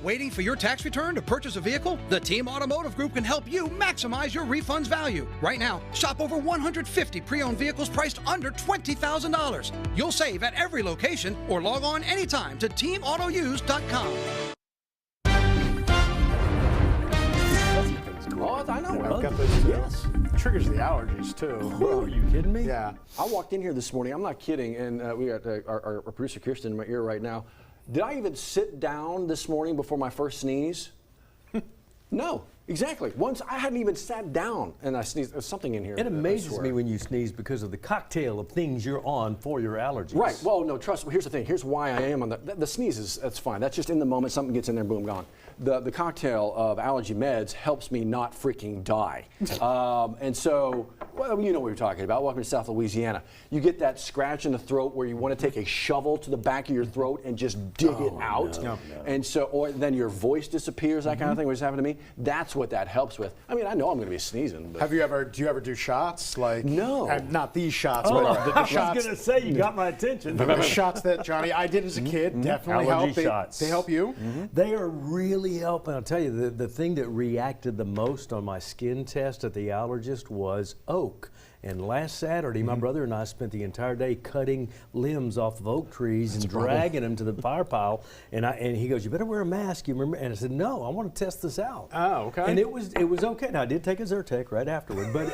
waiting for your tax return to purchase a vehicle? The Team Automotive Group can help you maximize your refund's value. Right now, shop over 150 pre-owned vehicles priced under $20,000. You'll save at every location or log on anytime to teamautouse.com. Oh, I know. I've got those too. Yes. Triggers the allergies too. Oh, are you kidding me? Yeah. I walked in here this morning. I'm not kidding, and we got our producer Kirsten in my ear right now. Did I even sit down this morning before my first sneeze? No, exactly. Once I hadn't even sat down, and I sneezed. There's something in here. It amazes me when you sneeze because of the cocktail of things you're on for your allergies. Right. Well, no, trust me. Here's the thing. Here's why I am on the sneeze is that's fine. That's just in the moment. Something gets in there, boom, gone. The cocktail of allergy meds helps me not freaking die. And so, well, you know what we're talking about. Welcome to South Louisiana. You get that scratch in the throat where you want to take a shovel to the back of your throat and just dig it out. No. And so, or then your voice disappears, that kind of thing, which happened to me. That's what that helps with. I mean, I know I'm going to be sneezing. But Do you ever do shots? Like No. Not these shots, Oh, but the I was shots. going to say, you got my attention. The shots that Johnny, I did as a kid definitely Allergy help. shots. They help you? They are really helping. I'll tell you, the thing that reacted the most on my skin test at the allergist was oak. And last Saturday, my brother and I spent the entire day cutting limbs off of oak trees and dragging them to the fire pile. And he goes, "You better wear a mask." You remember? And I said, "No, I want to test this out." Oh, okay. And it was okay. Now I did take a Zyrtec right afterward, but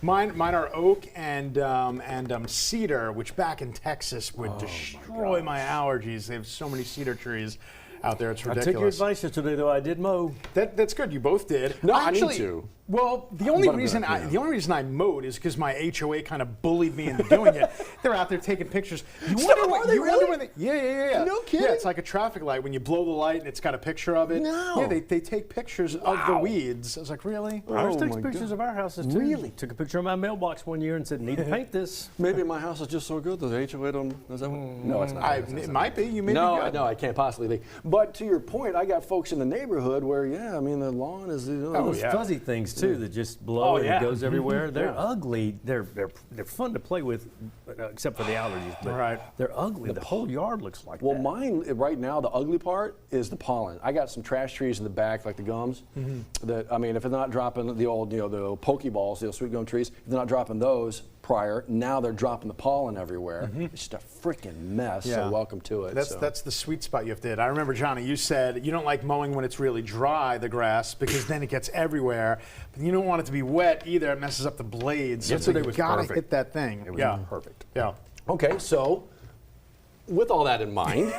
Mine are oak and cedar, which back in Texas would destroy my allergies. They have so many cedar trees out there. It's ridiculous. I took your advice yesterday, though. I did mow. That's good. You both did. No, I need to. Well, the only But I'm reason gonna, the only reason I mowed is because my HOA kind of bullied me into doing it. They're out there taking pictures. You wonder are they really? Yeah. No kidding? Yeah, it's like a traffic light when you blow the light and it's got a picture of it. No. Yeah, they take pictures of the weeds. I was like, really? Ours Oh takes my pictures God. of our houses too. Really? Took a picture of my mailbox one year and said, "Need to paint this." Maybe my house is just so good that the HOA don't. Is that what? No, it's not. It might be. You may be No, good. no, I can't possibly be. But to your point, I got folks in the neighborhood where, yeah, I mean, the lawn is. Those fuzzy things too that just blow and it goes everywhere. They're ugly. They're fun to play with, except for the allergies. But they're ugly. The whole yard looks like Well, that. mine right now, the ugly part is the pollen. I got some trash trees in the back, like the gums. That I mean, if it's not dropping the old, the Pokeballs, the sweet gum trees, if they're not dropping those prior, now they're dropping the pollen everywhere. It's just a freaking mess. Yeah. So welcome to it. That's the sweet spot you have to hit. I remember, Johnny, you said you don't like mowing when it's really dry, the grass, because then it gets everywhere. But you don't want it to be wet either. It messes up the blades. So Yesterday you was gotta perfect. hit that thing. It was perfect. Yeah. Okay, so with all that in mind,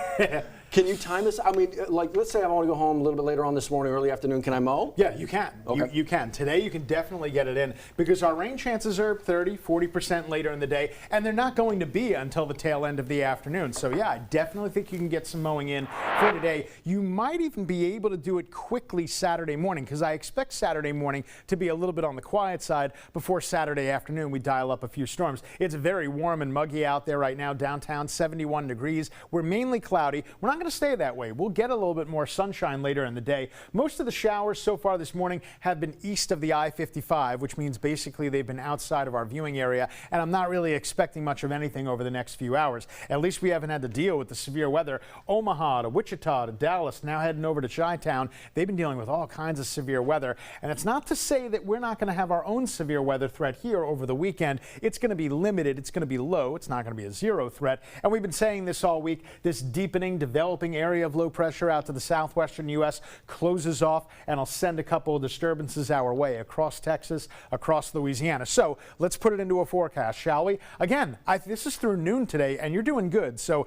can you time this? I mean, like, let's say I want to go home a little bit later on this morning, early afternoon. Can I mow? Yeah, you can. Okay. You can. Today you can definitely get it in because our rain chances are 30, 40% later in the day, and they're not going to be until the tail end of the afternoon. So yeah, I definitely think you can get some mowing in for today. You might even be able to do it quickly Saturday morning because I expect Saturday morning to be a little bit on the quiet side before Saturday afternoon we dial up a few storms. It's very warm and muggy out there right now. Downtown, 71 degrees. We're mainly cloudy. We're not going to stay that way. We'll get a little bit more sunshine later in the day. Most of the showers so far this morning have been east of the I-55, which means basically they've been outside of our viewing area, and I'm not really expecting much of anything over the next few hours. At least we haven't had to deal with the severe weather. Omaha to Wichita to Dallas, now heading over to Chi-Town, they've been dealing with all kinds of severe weather. And it's not to say that we're not going to have our own severe weather threat here over the weekend. It's going to be limited. It's going to be low. It's not going to be a zero threat. And we've been saying this all week. This deepening, developing area of low pressure out to the southwestern U.S. closes off, and I'll send a couple of disturbances our way across Texas, across Louisiana. So let's put it into a forecast, shall we? Again, this is through noon today, and you're doing good. So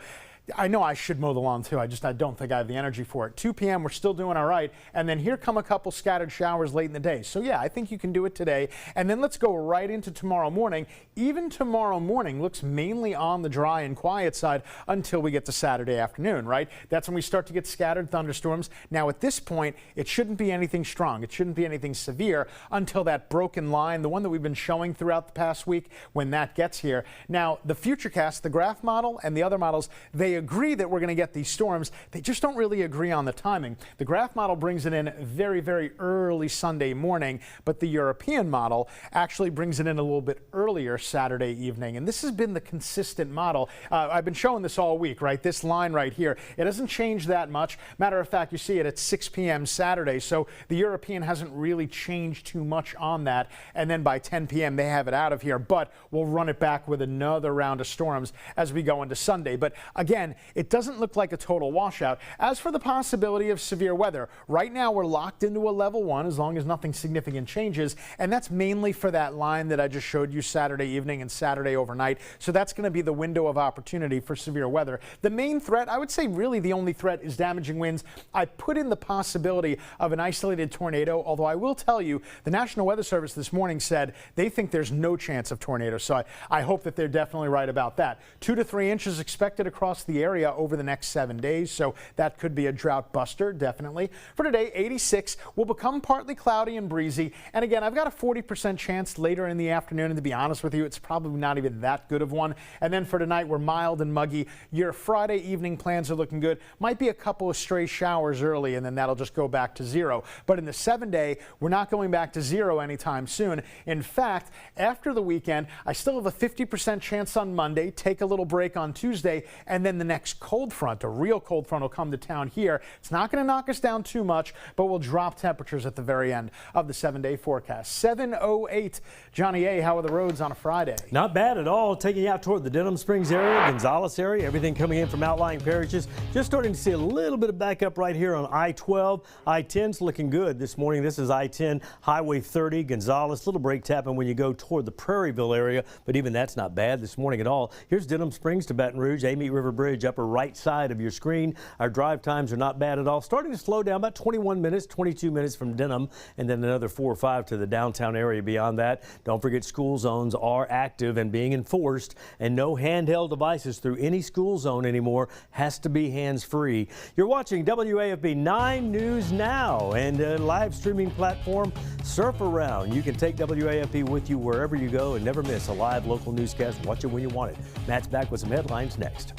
I know I should mow the lawn too. I don't think I have the energy for it. 2 p.m. we're still doing all right. And then here come a couple scattered showers late in the day. So yeah, I think you can do it today. And then let's go right into tomorrow morning. Even tomorrow morning looks mainly on the dry and quiet side until we get to Saturday afternoon, right? That's when we start to get scattered thunderstorms. Now at this point, it shouldn't be anything strong. It shouldn't be anything severe until that broken line, the one that we've been showing throughout the past week, when that gets here. Now the Futurecast, the graph model and the other models, they they agree that we're going to get these storms. They just don't really agree on the timing. The graph model brings it in very, very early Sunday morning, but the European model actually brings it in a little bit earlier Saturday evening. And this has been the consistent model. I've been showing this all week, right? This line right here, it hasn't changed that much. Matter of fact, you see it at 6 p.m. Saturday, so the European hasn't really changed too much on that. And then by 10 p.m. they have it out of here, but we'll run it back with another round of storms as we go into Sunday. But again, it doesn't look like a total washout. As for the possibility of severe weather, right now we're locked into a level 1 as long as nothing significant changes, and that's mainly for that line that I just showed you Saturday evening and Saturday overnight. So that's going to be the window of opportunity for severe weather. The main threat, I would say really the only threat, is damaging winds. I put in the possibility of an isolated tornado, although I will tell you the National Weather Service this morning said they think there's no chance of tornadoes. So I hope that they're definitely right about that. 2 to 3 inches expected across the area over the next 7 days, so that could be a drought buster, definitely. For today, 86 will become partly cloudy and breezy. And again, I've got a 40% chance later in the afternoon, and to be honest with you, it's probably not even that good of one. And then for tonight, we're mild and muggy. Your Friday evening plans are looking good. Might be a couple of stray showers early, and then that'll just go back to 0. But in the 7-day, we're not going back to 0 anytime soon. In fact, after the weekend, I still have a 50% chance on Monday, take a little break on Tuesday, and then the next cold front, a real cold front, will come to town here. It's not going to knock us down too much, but we'll drop temperatures at the very end of the 7-day forecast. 7:08. Johnny A., how are the roads on a Friday? Not bad at all. Taking you out toward the Denham Springs area, Gonzales area, everything coming in from outlying parishes. Just starting to see a little bit of backup right here on I-12. I-10's looking good this morning. This is I-10, Highway 30, Gonzales. Little break tapping when you go toward the Prairieville area, but even that's not bad this morning at all. Here's Denham Springs to Baton Rouge, Amite River Bridge, upper right side of your screen. Our drive times are not bad at all. Starting to slow down about 21 minutes, 22 minutes from Denham, and then another 4 or 5 to the downtown area beyond that. Don't forget school zones are active and being enforced, and no handheld devices through any school zone anymore. Has to be hands-free. You're watching WAFB 9 News Now and a live streaming platform, Surf Around. You can take WAFB with you wherever you go and never miss a live local newscast. Watch it when you want it. Matt's back with some headlines next.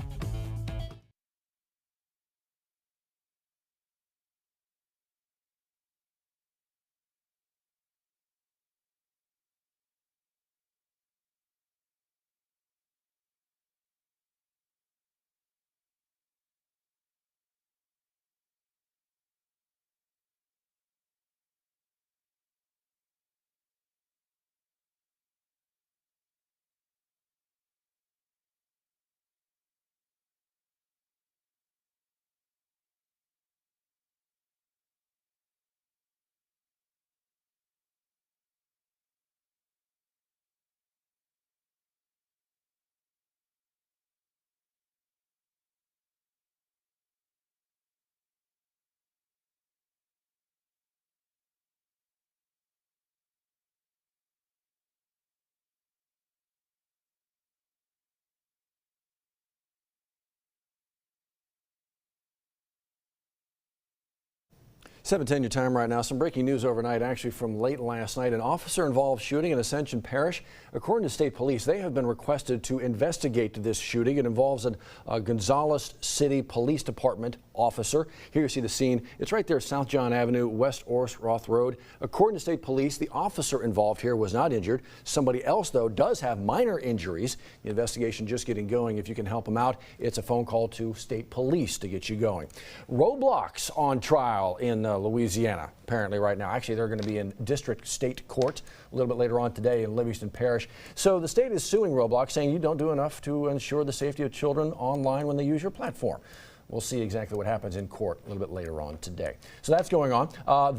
(7:10) your time right now. Some breaking news overnight, actually from late last night. An officer-involved shooting in Ascension Parish. According to state police, they have been requested to investigate this shooting. It involves a Gonzales City Police Department officer. Here you see the scene. It's right there, South John Avenue, West Roth Road. According to state police, the officer involved here was not injured. Somebody else, though, does have minor injuries. The investigation just getting going. If you can help them out, it's a phone call to state police to get you going. Roblox on trial in Louisiana, apparently right now. Actually, they're going to be in district state court a little bit later on today in Livingston Parish. So the state is suing Roblox, saying you don't do enough to ensure the safety of children online when they use your platform. We'll see exactly what happens in court a little bit later on today. So that's going on.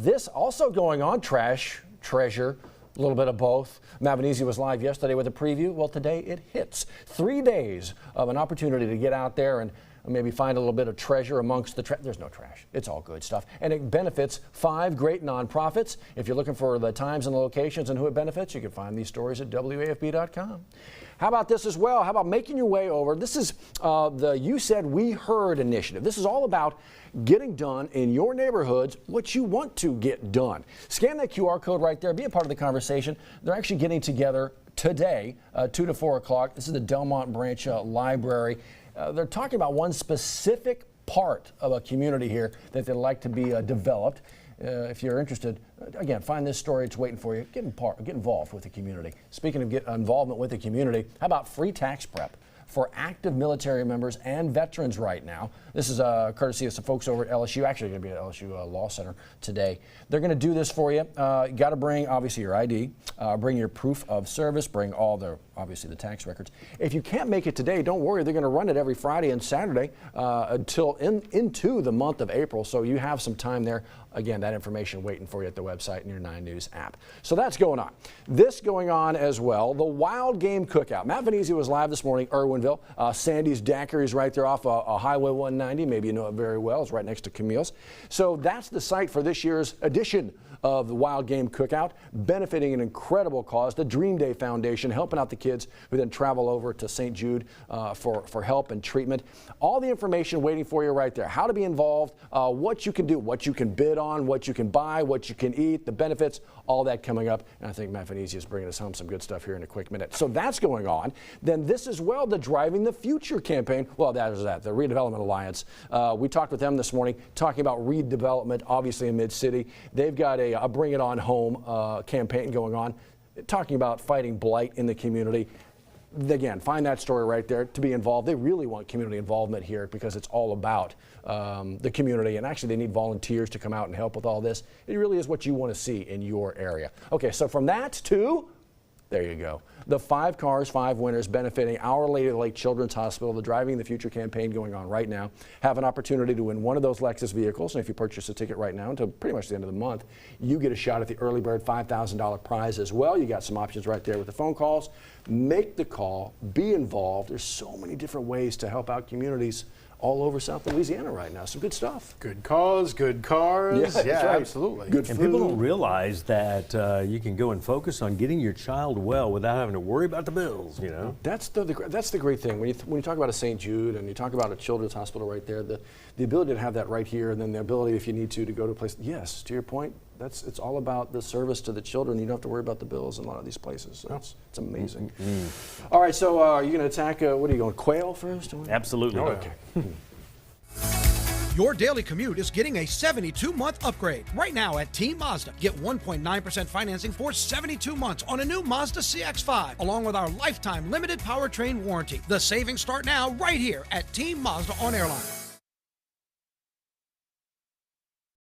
This also going on, trash, treasure, a little bit of both. Matt Venezia was live yesterday with a preview. Well, today it hits. 3 days of an opportunity to get out there and maybe find a little bit of treasure amongst the trash. There's no trash. It's all good stuff. And it benefits 5 great nonprofits. If you're looking for the times and the locations and who it benefits, you can find these stories at WAFB.com. How about this as well? How about making your way over? This is the You Said We Heard initiative. This is all about getting done in your neighborhoods what you want to get done. Scan that QR code right there. Be a part of the conversation. They're actually getting together today, 2 to 4 o'clock. This is the Delmont Branch Library. they're talking about one specific part of a community here that they'd like to be developed. If you're interested, again, find this story. It's waiting for you. Get involved with the community. Speaking of involvement with the community, how about free tax prep for active military members and veterans right now? This is courtesy of some folks over at LSU, actually going to be at LSU Law Center today. They're going to do this for you. You got to bring, obviously, your ID, bring your proof of service, bring all the, obviously, the tax records. If you can't make it today, don't worry. They're going to run it every Friday and Saturday until into the month of April, so you have some time there. Again, that information waiting for you at the website and your 9 News app. So that's going on. This going on as well, the Wild Game Cookout. Matt Venezia was live this morning, Irwinville. Sandy's Daiquiri is right there off Highway 190. Maybe you know it very well. It's right next to Camille's. So that's the site for this year's edition of the Wild Game Cookout, benefiting an incredible cause, the Dream Day Foundation, helping out the kids who then travel over to St. Jude for help and treatment. All the information waiting for you right there. How to be involved, what you can do, what you can bid on, what you can buy, what you can eat, the benefits, all that coming up. And I think Matt Venezia is bringing us home some good stuff here in a quick minute. So that's going on. Then this as well, the Driving the Future campaign. Well, that is that, the Redevelopment Alliance. We talked with them this morning, talking about redevelopment, obviously in Mid-City. They've got a Bring It On Home campaign going on, talking about fighting blight in the community. Again, find that story right there to be involved. They really want community involvement here because it's all about the community, and actually they need volunteers to come out and help with all this. It really is what you want to see in your area. Okay, so from that to, there you go, the 5 Cars, 5 Winners benefiting Our Lady of the Lake Children's Hospital, the Driving the Future campaign going on right now. Have an opportunity to win one of those Lexus vehicles, and if you purchase a ticket right now until pretty much the end of the month, you get a shot at the early bird $5,000 prize as well. You got some options right there with the phone calls. Make the call, be involved. There's so many different ways to help out communities all over South Louisiana right now. Some good stuff. Good cause, good cars. Yeah, right. Absolutely. Good And food. people don't realize that you can go and focus on getting your child well without having to worry about the bills, you know? That's the great thing. When you talk about a St. Jude and you talk about a children's hospital right there, the ability to have that right here, and then the ability, if you need to go to a place. Yes, to your point, it's all about the service to the children. You don't have to worry about the bills in a lot of these places. So it's amazing. All right, so are you going to attack, what are you going, quail first? Absolutely. Okay. Your daily commute is getting a 72-month upgrade. Right now at Team Mazda, get 1.9% financing for 72 months on a new Mazda CX-5, along with our lifetime limited powertrain warranty. The savings start now right here at Team Mazda on Airline.